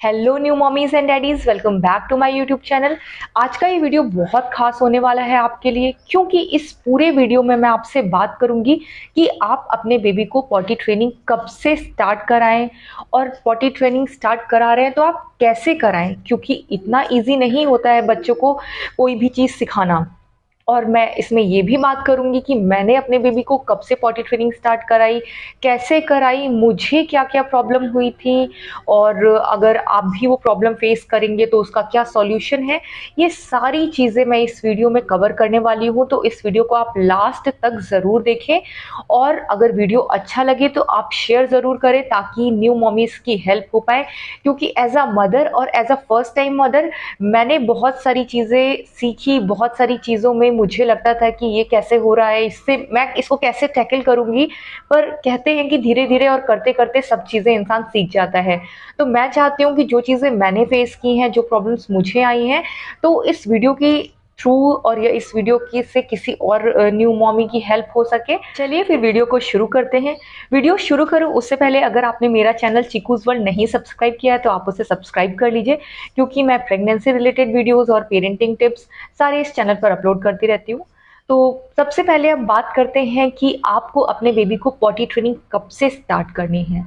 Hello new mommies and daddies, welcome back to my YouTube channel. आज का ये video बहुत खास होने वाला है आपके लिए, क्योंकि इस पूरे वीडियो में मैं आपसे बात करूंगी कि आप अपने बेबी को पॉटी ट्रेनिंग कब से स्टार्ट कराएं, और पॉटी ट्रेनिंग स्टार्ट करा रहे हैं तो आप कैसे कराएं, क्योंकि इतना ईजी नहीं होता है बच्चों को कोई भी चीज़ सिखाना। और मैं इसमें ये भी बात करूंगी कि मैंने अपने बेबी को कब से पॉटी ट्रेनिंग स्टार्ट कराई, कैसे कराई, मुझे क्या क्या प्रॉब्लम हुई थी, और अगर आप भी वो प्रॉब्लम फेस करेंगे तो उसका क्या सॉल्यूशन है। ये सारी चीज़ें मैं इस वीडियो में कवर करने वाली हूँ, तो इस वीडियो को आप लास्ट तक ज़रूर देखें। और अगर वीडियो अच्छा लगे तो आप शेयर ज़रूर करें ताकि न्यू मॉमीज़ की हेल्प हो पाए, क्योंकि एज अ मदर और as a first time mother मैंने बहुत सारी चीज़ें सीखी। बहुत सारी चीज़ों में मुझे लगता था कि ये कैसे हो रहा है, इससे मैं इसको कैसे टैकल करूंगी, पर कहते हैं कि धीरे धीरे और करते करते सब चीज़ें इंसान सीख जाता है। तो मैं चाहती हूँ कि जो चीज़ें मैंने फेस की हैं, जो प्रॉब्लम्स मुझे आई हैं, तो इस वीडियो की थ्रू और या इस वीडियो की से किसी और न्यू मॉमी की हेल्प हो सके। चलिए फिर वीडियो को शुरू करते हैं। वीडियो शुरू करूँ उससे पहले अगर आपने मेरा चैनल चिकूज वर्ल्ड नहीं सब्सक्राइब किया है तो आप उसे सब्सक्राइब कर लीजिए, क्योंकि मैं प्रेगनेंसी रिलेटेड वीडियोस और पेरेंटिंग टिप्स सारे इस चैनल पर अपलोड करती रहती हूँ। तो सबसे पहले अब बात करते हैं कि आपको अपने बेबी को पॉटी ट्रेनिंग कब से स्टार्ट करनी है।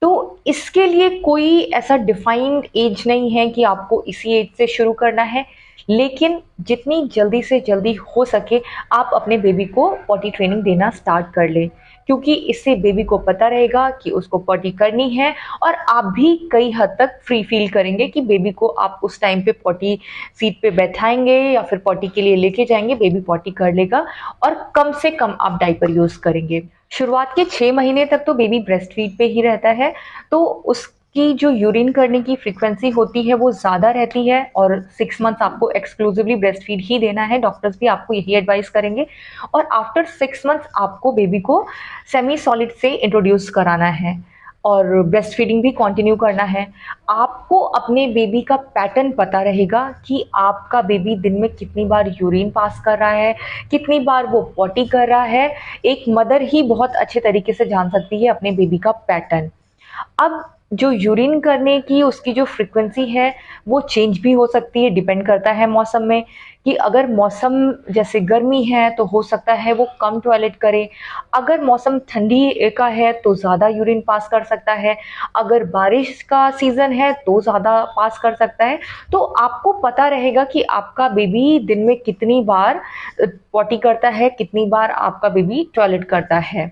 तो इसके लिए कोई ऐसा डिफाइंड एज नहीं है कि आपको इसी एज से शुरू करना है, लेकिन जितनी जल्दी से जल्दी हो सके आप अपने बेबी को पॉटी ट्रेनिंग देना स्टार्ट कर लें, क्योंकि इससे बेबी को पता रहेगा कि उसको पॉटी करनी है, और आप भी कई हद तक फ्री फील करेंगे कि बेबी को आप उस टाइम पे पॉटी सीट पे बैठाएंगे या फिर पॉटी के लिए लेके जाएंगे, बेबी पॉटी कर लेगा, और कम से कम आप डायपर यूज़ करेंगे। शुरुआत के 6 महीने तक तो बेबी ब्रेस्ट फीड पे ही रहता है, तो उसकी जो यूरिन करने की फ्रीक्वेंसी होती है वो ज़्यादा रहती है, और 6 मंथ्स आपको एक्सक्लूसिवली ब्रेस्ट फीड ही देना है। डॉक्टर्स भी आपको यही एडवाइस करेंगे। और आफ्टर 6 मंथ्स आपको बेबी को सेमी सॉलिड से इंट्रोड्यूस कराना है और ब्रेस्ट फीडिंग भी कंटिन्यू करना है। आपको अपने बेबी का पैटर्न पता रहेगा कि आपका बेबी दिन में कितनी बार यूरिन पास कर रहा है, कितनी बार वो पॉटी कर रहा है। एक मदर ही बहुत अच्छे तरीके से जान सकती है अपने बेबी का पैटर्न। अब जो यूरिन करने की उसकी जो फ्रीक्वेंसी है वो चेंज भी हो सकती है, डिपेंड करता है मौसम में, कि अगर मौसम जैसे गर्मी है तो हो सकता है वो कम टॉयलेट करे, अगर मौसम ठंडी का है तो ज़्यादा यूरिन पास कर सकता है, अगर बारिश का सीज़न है तो ज़्यादा पास कर सकता है। तो आपको पता रहेगा कि आपका बेबी दिन में कितनी बार पॉटी करता है, कितनी बार आपका बेबी टॉयलेट करता है।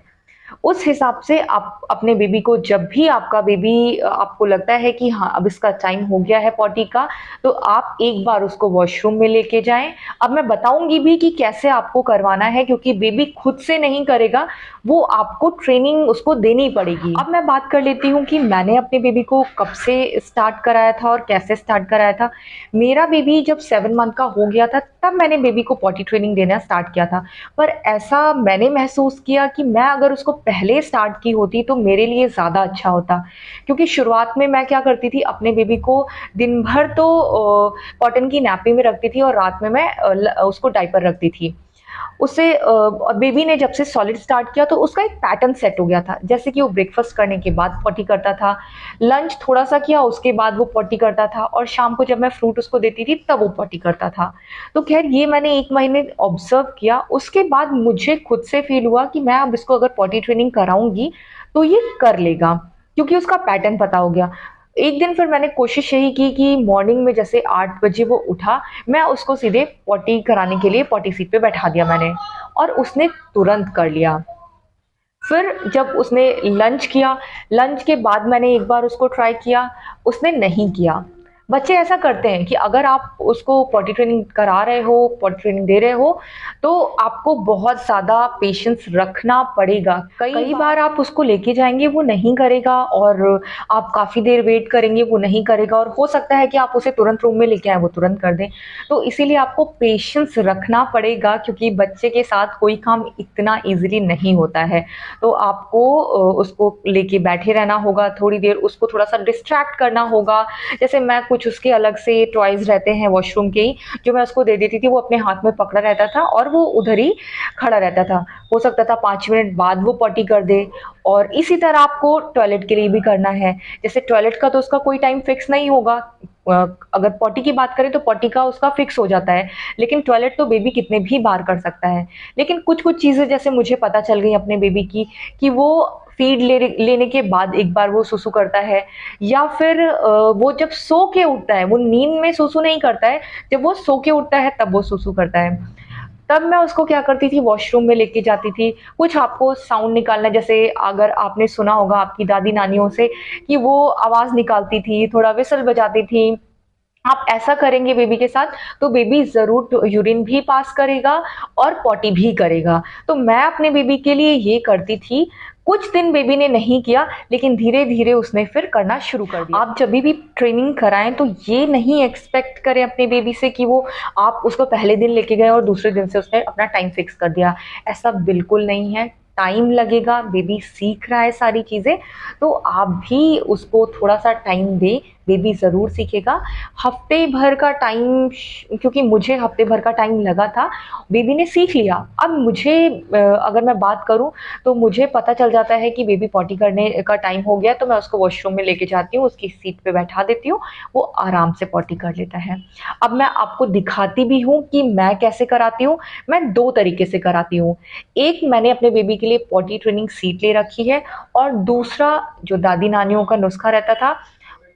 उस हिसाब से आप अपने बेबी को, जब भी आपका बेबी आपको लगता है कि हाँ अब इसका टाइम हो गया है पॉटी का, तो आप एक बार उसको वॉशरूम में लेके जाएं। अब मैं बताऊंगी भी कि कैसे आपको करवाना है, क्योंकि बेबी खुद से नहीं करेगा, वो आपको ट्रेनिंग उसको देनी पड़ेगी। अब मैं बात कर लेती हूँ कि मैंने अपने बेबी को कब से स्टार्ट कराया था और कैसे स्टार्ट कराया था। मेरा बेबी जब 7 मंथ का हो गया था तब मैंने बेबी को पॉटी ट्रेनिंग देना स्टार्ट किया था। पर ऐसा मैंने महसूस किया कि मैं अगर उसको पहले स्टार्ट की होती तो मेरे लिए ज़्यादा अच्छा होता, क्योंकि शुरुआत में मैं क्या करती थी, अपने बेबी को दिन भर तो कॉटन की नैपी में रखती थी और रात में मैं उसको डायपर रखती थी। उससे बेबी ने जब से सॉलिड स्टार्ट किया तो उसका एक पैटर्न सेट हो गया था, जैसे कि वो ब्रेकफास्ट करने के बाद पॉटी करता था, लंच थोड़ा सा किया उसके बाद वो पॉटी करता था, और शाम को जब मैं फ्रूट उसको देती थी तब वो पॉटी करता था। तो खैर ये मैंने 1 महीने ऑब्जर्व किया। उसके बाद मुझे खुद से फील हुआ कि मैं अब इसको अगर पॉटी ट्रेनिंग कराऊंगी तो ये कर लेगा, क्योंकि उसका पैटर्न पता हो गया। एक दिन फिर मैंने कोशिश यही की कि मॉर्निंग में जैसे 8 बजे वो उठा, मैं उसको सीधे पॉटी कराने के लिए पॉटी सीट पे बैठा दिया मैंने, और उसने तुरंत कर लिया। फिर जब उसने लंच किया, लंच के बाद मैंने एक बार उसको ट्राई किया, उसने नहीं किया। बच्चे ऐसा करते हैं कि अगर आप उसको पॉटी ट्रेनिंग करा रहे हो, पॉटी ट्रेनिंग दे रहे हो, तो आपको बहुत ज़्यादा पेशेंस रखना पड़ेगा। कई बार आप उसको लेके जाएंगे वो नहीं करेगा, और आप काफ़ी देर वेट करेंगे वो नहीं करेगा, और हो सकता है कि आप उसे तुरंत रूम में लेके आए वो तुरंत कर दें। तो इसीलिए आपको पेशेंस रखना पड़ेगा, क्योंकि बच्चे के साथ कोई काम इतना ईजिली नहीं होता है। तो आपको उसको लेके बैठे रहना होगा, थोड़ी देर उसको थोड़ा सा डिस्ट्रैक्ट करना होगा। जैसे मैं कुछ उसके अलग से टॉयज रहते हैं वॉशरूम के ही, जो मैं उसको दे देती थी। वो अपने हाथ में पकड़ा रहता था और वो उधर ही खड़ा रहता था। हो सकता था 5 मिनट बाद वो पॉटी कर दे। और इसी तरह आपको टॉयलेट के लिए भी करना है। जैसे टॉयलेट का तो उसका कोई टाइम फिक्स नहीं होगा। अगर पॉटी की बात करें तो पॉटी का उसका फिक्स हो जाता है, लेकिन टॉयलेट तो बेबी कितने भी बार कर सकता है। लेकिन कुछ कुछ चीज़ें जैसे मुझे पता चल गई अपने बेबी की, कि वो फीड लेने के बाद एक बार वो सुसु करता है, या फिर वो जब सो के उठता है, वो नींद में सुसु नहीं करता है, जब वो सो के उठता है तब वो सुसु करता है। तब मैं उसको क्या करती थी, वॉशरूम में लेके जाती थी। कुछ आपको साउंड निकालना, जैसे अगर आपने सुना होगा आपकी दादी नानियों से कि वो आवाज़ निकालती थी, थोड़ा विसल बजाती थी, आप ऐसा करेंगे बेबी के साथ तो बेबी ज़रूर यूरिन भी पास करेगा और पॉटी भी करेगा। तो मैं अपने बेबी के लिए ये करती थी। कुछ दिन बेबी ने नहीं किया, लेकिन धीरे धीरे उसने फिर करना शुरू कर दिया। आप जब भी ट्रेनिंग कराएं तो ये नहीं एक्सपेक्ट करें अपने बेबी से कि वो, आप उसको पहले दिन लेके गए और दूसरे दिन से उसने अपना टाइम फिक्स कर दिया। ऐसा बिल्कुल नहीं है। टाइम लगेगा, बेबी सीख रहा है सारी चीज़ें, तो आप भी उसको थोड़ा सा टाइम दें, बेबी ज़रूर सीखेगा। हफ्ते भर का टाइम, क्योंकि मुझे हफ्ते भर का टाइम लगा था, बेबी ने सीख लिया। अब मुझे अगर मैं बात करूं तो मुझे पता चल जाता है कि बेबी पॉटी करने का टाइम हो गया, तो मैं उसको वॉशरूम में लेके जाती हूँ, उसकी सीट पे बैठा देती हूँ, वो आराम से पॉटी कर लेता है। अब मैं आपको दिखाती भी हूँ कि मैं कैसे कराती हूँ। मैं 2 तरीके से कराती हूँ। एक, मैंने अपने बेबी के लिए पॉटी ट्रेनिंग सीट ले रखी है, और दूसरा जो दादी नानियों का नुस्खा रहता था,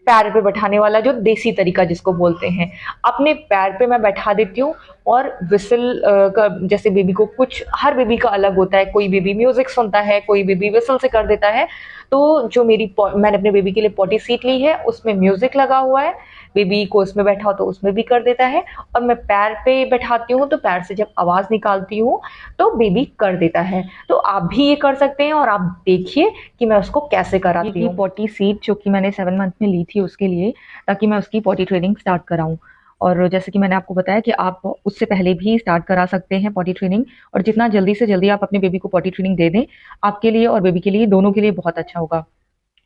पैर पे बैठाने वाला, जो देसी तरीका जिसको बोलते हैं। अपने पैर पे मैं बैठा देती हूँ और विसल का, जैसे बेबी को, कुछ हर बेबी का अलग होता है, कोई बेबी म्यूजिक सुनता है, कोई बेबी विसल से कर देता है। तो जो मैंने अपने बेबी के लिए पॉटी सीट ली है उसमें म्यूजिक लगा हुआ है, बेबी को उसमें बैठा हो तो उसमें भी कर देता है। और मैं पैर पे बैठाती हूँ तो पैर से जब आवाज़ निकालती हूँ तो बेबी कर देता है। तो आप भी ये कर सकते हैं, और आप देखिए कि मैं उसको कैसे कराती हूँ। पॉटी सीट जो कि मैंने 7 मंथ में ली थी उसके लिए, ताकि मैं उसकी पॉटी ट्रेनिंग स्टार्ट कराऊँ। और जैसे कि मैंने आपको बताया कि आप उससे पहले भी स्टार्ट करा सकते हैं पॉटी ट्रेनिंग, और जितना जल्दी से जल्दी आप अपने बेबी को पॉटी ट्रेनिंग दे दें, आपके लिए और बेबी के लिए, दोनों के लिए बहुत अच्छा होगा।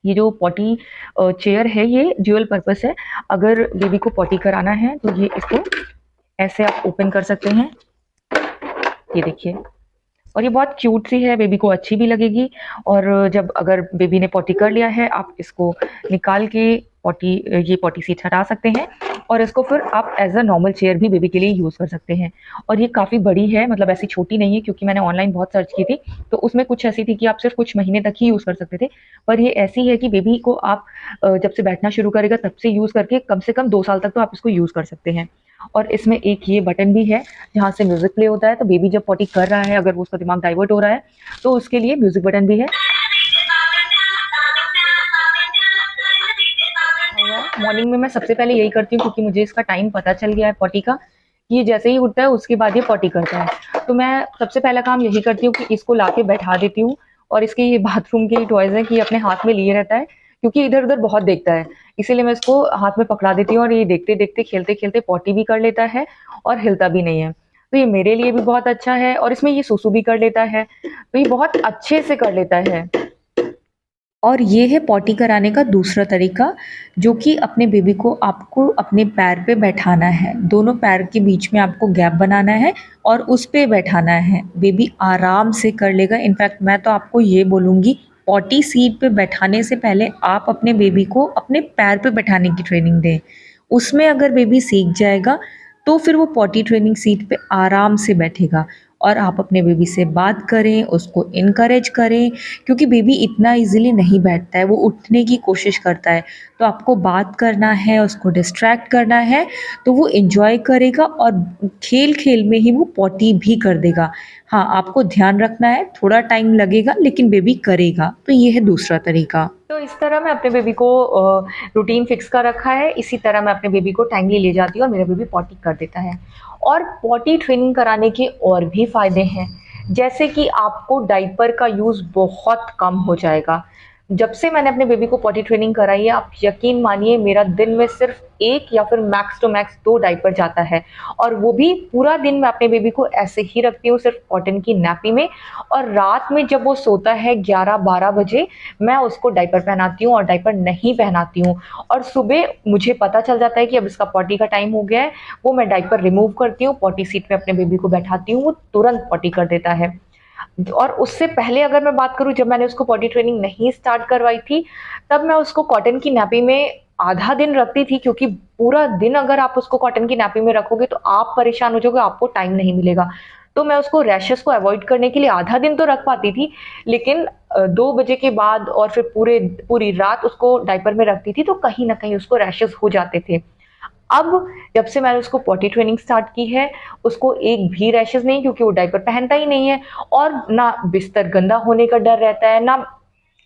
ये जो पॉटी चेयर है ये ड्यूअल पर्पस है। अगर बेबी को पॉटी कराना है तो ये इसको ऐसे आप ओपन कर सकते हैं, ये देखिए। और ये बहुत क्यूट सी है, बेबी को अच्छी भी लगेगी। और जब अगर बेबी ने पॉटी कर लिया है, आप इसको निकाल के ये पॉटी सीट हटा सकते हैं, और इसको फिर आप एज अ नॉर्मल चेयर भी बेबी के लिए यूज़ कर सकते हैं। और ये काफ़ी बड़ी है, मतलब ऐसी छोटी नहीं है, क्योंकि मैंने ऑनलाइन बहुत सर्च की थी तो उसमें कुछ ऐसी थी कि आप सिर्फ कुछ महीने तक ही यूज़ कर सकते थे। पर ये ऐसी है कि बेबी को आप जब से बैठना शुरू करेगा तब से यूज़ करके कम से कम 2 साल तक तो आप इसको यूज़ कर सकते हैं। और इसमें एक ये बटन भी है जहाँ से म्यूजिक प्ले होता है, तो बेबी जब पॉटी कर रहा है, अगर वो उसका दिमाग डाइवर्ट हो रहा है तो उसके लिए म्यूजिक बटन भी है। मॉर्निंग में मैं सबसे पहले यही करती हूँ, क्योंकि मुझे इसका टाइम पता चल गया है पॉटी का, कि ये जैसे ही उठता है उसके बाद ये पॉटी करता है। तो मैं सबसे पहला काम यही करती हूँ कि इसको लाके बैठा देती हूँ। और इसके ये बाथरूम के टॉयज हैं कि ये अपने हाथ में लिए रहता है, क्योंकि इधर उधर बहुत देखता है, इसीलिए मैं इसको हाथ में पकड़ा देती हूँ, और ये देखते देखते खेलते खेलते पॉटी भी कर लेता है और हिलता भी नहीं है। तो ये मेरे लिए भी बहुत अच्छा है, और इसमें ये सुसु भी कर लेता है, तो ये बहुत अच्छे से कर लेता है। और ये है पॉटी कराने का दूसरा तरीका, जो कि अपने बेबी को आपको अपने पैर पे बैठाना है। दोनों पैर के बीच में आपको गैप बनाना है और उस पे बैठाना है। बेबी आराम से कर लेगा। इनफैक्ट मैं तो आपको ये बोलूँगी, पॉटी सीट पे बैठाने से पहले आप अपने बेबी को अपने पैर पे बैठाने की ट्रेनिंग दें। उसमें अगर बेबी सीख जाएगा तो फिर वो पॉटी ट्रेनिंग सीट पे आराम से बैठेगा। और आप अपने बेबी से बात करें, उसको इनकरेज करें, क्योंकि बेबी इतना इजीली नहीं बैठता है, वो उठने की कोशिश करता है। तो आपको बात करना है, उसको डिस्ट्रैक्ट करना है, तो वो एंजॉय करेगा और खेल खेल में ही वो पॉटी भी कर देगा। हाँ, आपको ध्यान रखना है, थोड़ा टाइम लगेगा लेकिन बेबी करेगा। तो ये है दूसरा तरीका। तो इस तरह मैं अपने बेबी को रूटीन फिक्स कर रखा है। इसी तरह मैं अपने बेबी को टाइमली ले जाती हूँ और मेरा बेबी पॉटी कर देता है। और पॉटी ट्रेनिंग कराने के और भी फ़ायदे हैं, जैसे कि आपको डाइपर का यूज़ बहुत कम हो जाएगा। जब से मैंने अपने बेबी को पॉटी ट्रेनिंग कराई है, आप यकीन मानिए मेरा दिन में सिर्फ 1 या फिर मैक्स टू मैक्स 2 डायपर जाता है, और वो भी पूरा दिन मैं अपने बेबी को ऐसे ही रखती हूँ सिर्फ कॉटन की नैपी में। और रात में जब वो सोता है 11-12 बजे, मैं उसको डायपर पहनाती हूँ और डायपर नहीं पहनाती हूँ। और सुबह मुझे पता चल जाता है कि अब इसका पॉटी का टाइम हो गया है, वो मैं डायपर रिमूव करती हूँ, पॉटी सीट पे अपने बेबी को बैठाती हूँ, वो तुरंत पॉटी कर देता है। और उससे पहले अगर मैं बात करूं, जब मैंने उसको पॉटी ट्रेनिंग नहीं स्टार्ट करवाई थी, तब मैं उसको कॉटन की नैपी में आधा दिन रखती थी, क्योंकि पूरा दिन अगर आप उसको कॉटन की नैपी में रखोगे तो आप परेशान हो जाओगे, आपको टाइम नहीं मिलेगा। तो मैं उसको रैशेस को अवॉइड करने के लिए आधा दिन तो रख पाती थी, लेकिन 2 बजे के बाद और फिर पूरी रात उसको डायपर में रखती थी, तो कहीं ना कहीं उसको रैशेस हो जाते थे। अब जब से मैंने उसको पॉटी ट्रेनिंग स्टार्ट की है, उसको एक भी रैशेज़ नहीं, क्योंकि वो डायपर पहनता ही नहीं है, और ना बिस्तर गंदा होने का डर रहता है, ना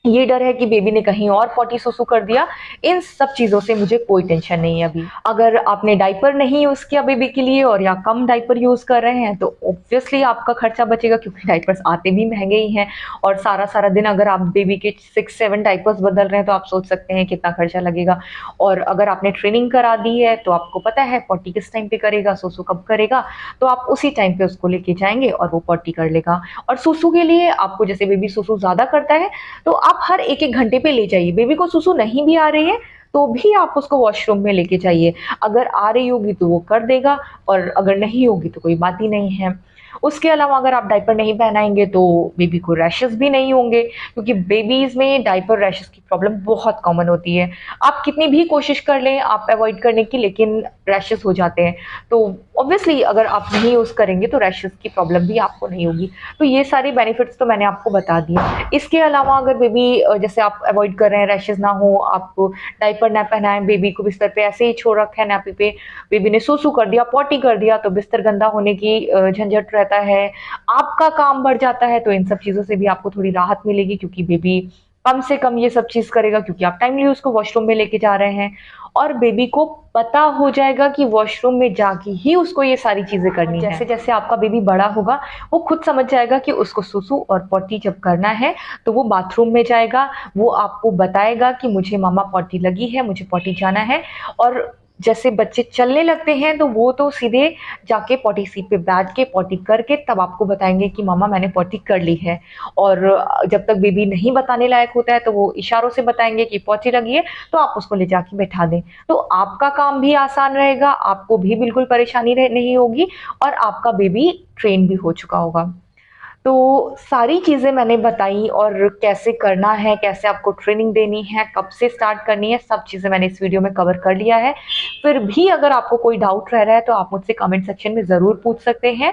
ये डर है कि बेबी ने कहीं और पॉटी सुसु कर दिया। इन सब चीज़ों से मुझे कोई टेंशन नहीं है अभी। अगर आपने डायपर नहीं यूज़ किया बेबी के लिए और या कम डायपर यूज़ कर रहे हैं, तो ऑब्वियसली आपका खर्चा बचेगा, क्योंकि डायपर्स आते भी महँगे ही हैं, और सारा-सारा दिन अगर आप बेबी के 6-7 डायपर्स बदल रहे हैं, तो आप सोच सकते हैं कितना खर्चा लगेगा। और अगर आपने ट्रेनिंग करा दी है, तो आपको पता है पॉटी किस टाइम पे करेगा, सुसु कब करेगा, तो आप उसी टाइम पे उसको लेके जाएँगे और वो पॉटी कर लेगा। और सुसु के लिए आपको, जैसे बेबी सुसु ज़्यादा करता है, तो आप हर 1-1 घंटे पे ले जाइए। बेबी को सुसु नहीं भी आ रही है, तो भी आप उसको वॉशरूम में लेके जाइए। अगर आ रही होगी तो वो कर देगा, और अगर नहीं होगी तो कोई बात ही नहीं है। उसके अलावा अगर आप डायपर नहीं पहनाएँगे तो बेबी को रैशेज़ भी नहीं होंगे, क्योंकि बेबीज़ में डायपर रैशेज़ की प्रॉब्लम बहुत कॉमन होती है। आप कितनी भी कोशिश कर लें आप अवॉइड करने की, लेकिन रैशेज़ हो जाते हैं। तो ऑब्वियसली अगर आप नहीं यूज़ करेंगे तो रैशेज़ की प्रॉब्लम भी आपको नहीं होगी। तो ये सारे बेनिफिट्स तो मैंने आपको बता दिए। इसके अलावा अगर बेबी, जैसे आप अवॉइड कर रहे हैं रैशेज़ ना हो, आप डायपर ना पहनाएँ, बेबी को बिस्तर पे ऐसे ही छोड़ रखा है नैपी पे, बेबी ने सुसु कर दिया, पॉटी कर दिया, तो बिस्तर गंदा होने की झंझट रहता है, आपका काम बढ़ जाता है। तो इन सब चीज़ों से भी आपको थोड़ी राहत मिलेगी, क्योंकि बेबी कम से कम ये सब चीज़ करेगा, क्योंकि आप टाइमली उसको वॉशरूम में लेके जा रहे हैं, और बेबी को पता हो जाएगा कि वॉशरूम में जाके ही उसको ये सारी चीज़ें करनी है। जैसे-जैसे आपका बेबी बड़ा होगा, वो खुद समझ जाएगा कि उसको सुसु और पॉटी जब करना है, तो वो बाथरूम में जाएगा, वो आपको बताएगा कि मुझे मम्मा पॉटी लगी है, मुझे पॉटी जाना है। और जैसे बच्चे चलने लगते हैं, तो वो तो सीधे जाके पॉटी सीट पे बैठ के पॉटी करके तब आपको बताएँगे कि मम्मा मैंने पॉटी कर ली है। और जब तक बेबी नहीं बताने लायक होता है, तो वो इशारों से बताएँगे कि पॉटी लगी है, तो आप उसको ले जाके बैठा दें। तो आपका काम भी आसान रहेगा, आपको भी बिल्कुल परेशानी नहीं होगी, और आपका बेबी ट्रेन भी हो चुका होगा। तो सारी चीज़ें मैंने बताई, और कैसे करना है, कैसे आपको ट्रेनिंग देनी है, कब से स्टार्ट करनी है, सब चीज़ें मैंने इस वीडियो में कवर कर लिया है। फिर भी अगर आपको कोई डाउट रह रहा है, तो आप मुझसे कमेंट सेक्शन में ज़रूर पूछ सकते हैं।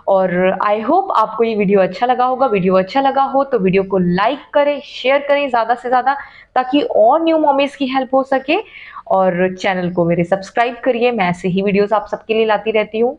और आई होप आपको ये वीडियो अच्छा लगा होगा। वीडियो अच्छा लगा हो तो वीडियो को लाइक करें, शेयर करें ज़्यादा से ज़्यादा, ताकि और न्यू मॉमीज़ की हेल्प हो सके। और चैनल को मेरे सब्सक्राइब करिए, मैं ऐसे ही वीडियोज़ आप सबके लिए लाती रहती हूँ।